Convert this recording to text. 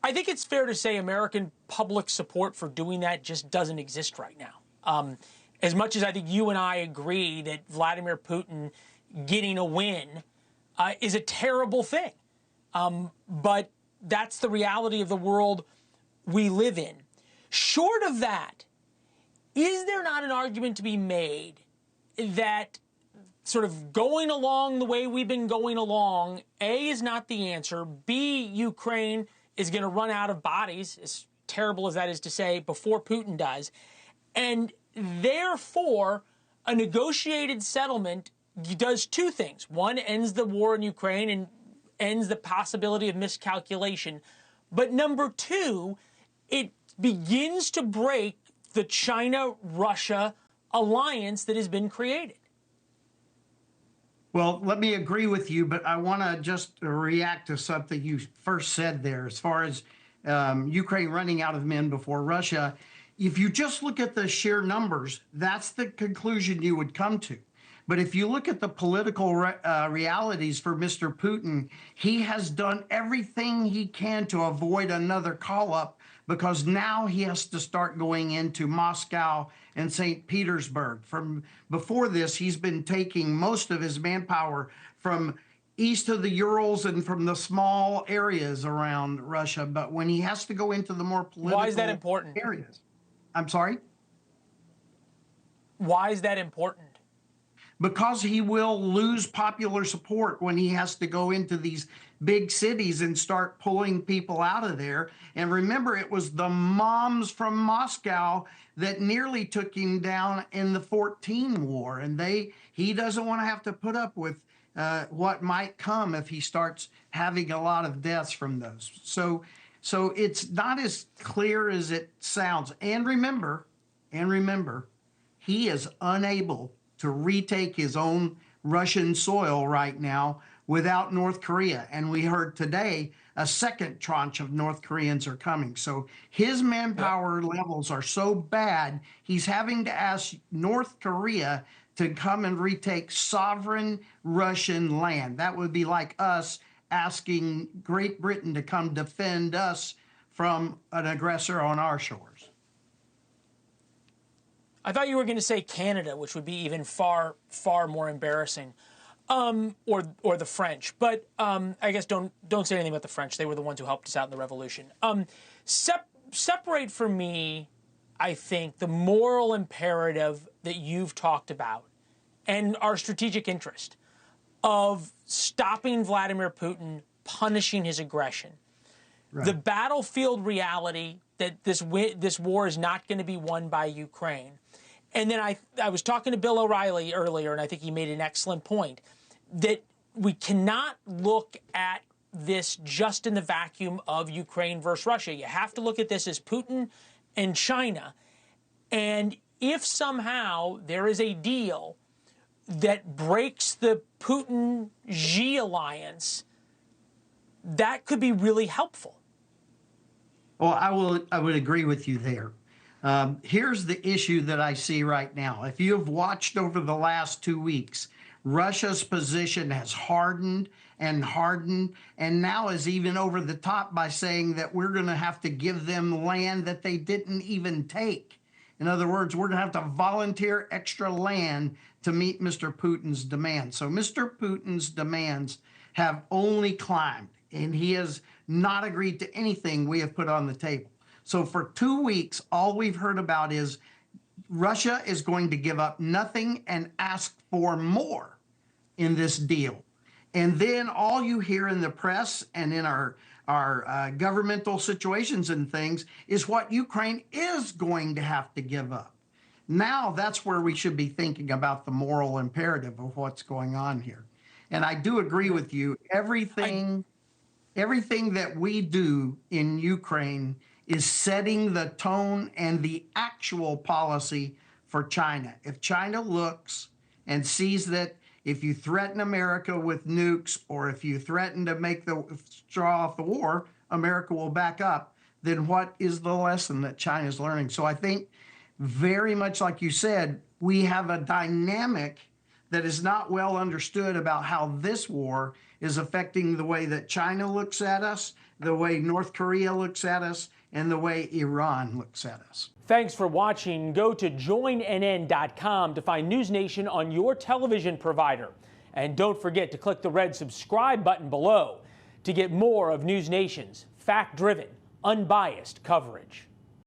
I think it's fair to say American public support for doing that just doesn't exist right now. As much as I think you and I agree that Vladimir Putin getting a win is a terrible thing. But that's the reality of the world we live in. Short of that, is there not an argument to be made that sort of going along the way we've been going along, A, is not the answer, B, Ukraine is going to run out of bodies, as terrible as that is to say, before Putin does, and therefore a negotiated settlement does two things. One, ends the war in Ukraine and ends the possibility of miscalculation. But number two, it begins to break the China-Russia alliance that has been created. Well, let me agree with you, but I want to just react to something you first said there as far as Ukraine running out of men before Russia. If you just look at the sheer numbers, that's the conclusion you would come to. But if you look at the political realities for Mr. Putin, he has done everything he can to avoid another call-up, because now he has to start going into Moscow and St. Petersburg. From before this, he's been taking most of his manpower from east of the Urals and from the small areas around Russia. But when he has to go into the more political Why is that important? Areas. I'm sorry? Why is that important? Because he will lose popular support when he has to go into these big cities and start pulling people out of there. And remember, it was the moms from Moscow that nearly took him down in the 14 war. And he doesn't want to have to put up with what might come if he starts having a lot of deaths from those. So it's not as clear as it sounds. And remember, he is unable to retake his own Russian soil right now without North Korea. And we heard today a second tranche of North Koreans are coming. So his manpower levels are so bad, he's having to ask North Korea to come and retake sovereign Russian land. That would be like us asking Great Britain to come defend us from an aggressor on our shores. I thought you were going to say Canada, which would be even far, far more embarrassing, or the French. But I guess don't say anything about the French. They were the ones who helped us out in the revolution. Separate for me, I think, the moral imperative that you've talked about and our strategic interest of stopping Vladimir Putin, punishing his aggression. Right. The battlefield reality that this war is not going to be won by Ukraine. And then I was talking to Bill O'Reilly earlier, and I think he made an excellent point, that we cannot look at this just in the vacuum of Ukraine versus Russia. You have to look at this as Putin and China. And if somehow there is a deal that breaks the Putin-Xi alliance, that could be really helpful. Well, I would agree with you there. Here's the issue that I see right now. If you have watched over the last 2 weeks, Russia's position has hardened and hardened, and now is even over the top by saying that we're going to have to give them land that they didn't even take. In other words, we're going to have to volunteer extra land to meet Mr. Putin's demands. So Mr. Putin's demands have only climbed, and he has not agreed to anything we have put on the table. So for 2 weeks, all we've heard about is Russia is going to give up nothing and ask for more in this deal. And then all you hear in the press and in our governmental situations and things is what Ukraine is going to have to give up. Now that's where we should be thinking about the moral imperative of what's going on here. And I do agree with you. Everything that we do in Ukraine is setting the tone and the actual policy for China. If China looks and sees that if you threaten America with nukes, or if you threaten to make the straw off the war, America will back up, then what is the lesson that China is learning? So I think very much like you said, we have a dynamic that is not well understood about how this war is affecting the way that China looks at us the way North Korea looks at us, and the way Iran looks at us. Thanks for watching. Go to joinnn.com to find NewsNation on your television provider. And don't forget to click the red subscribe button below to get more of NewsNation's fact-driven, unbiased coverage.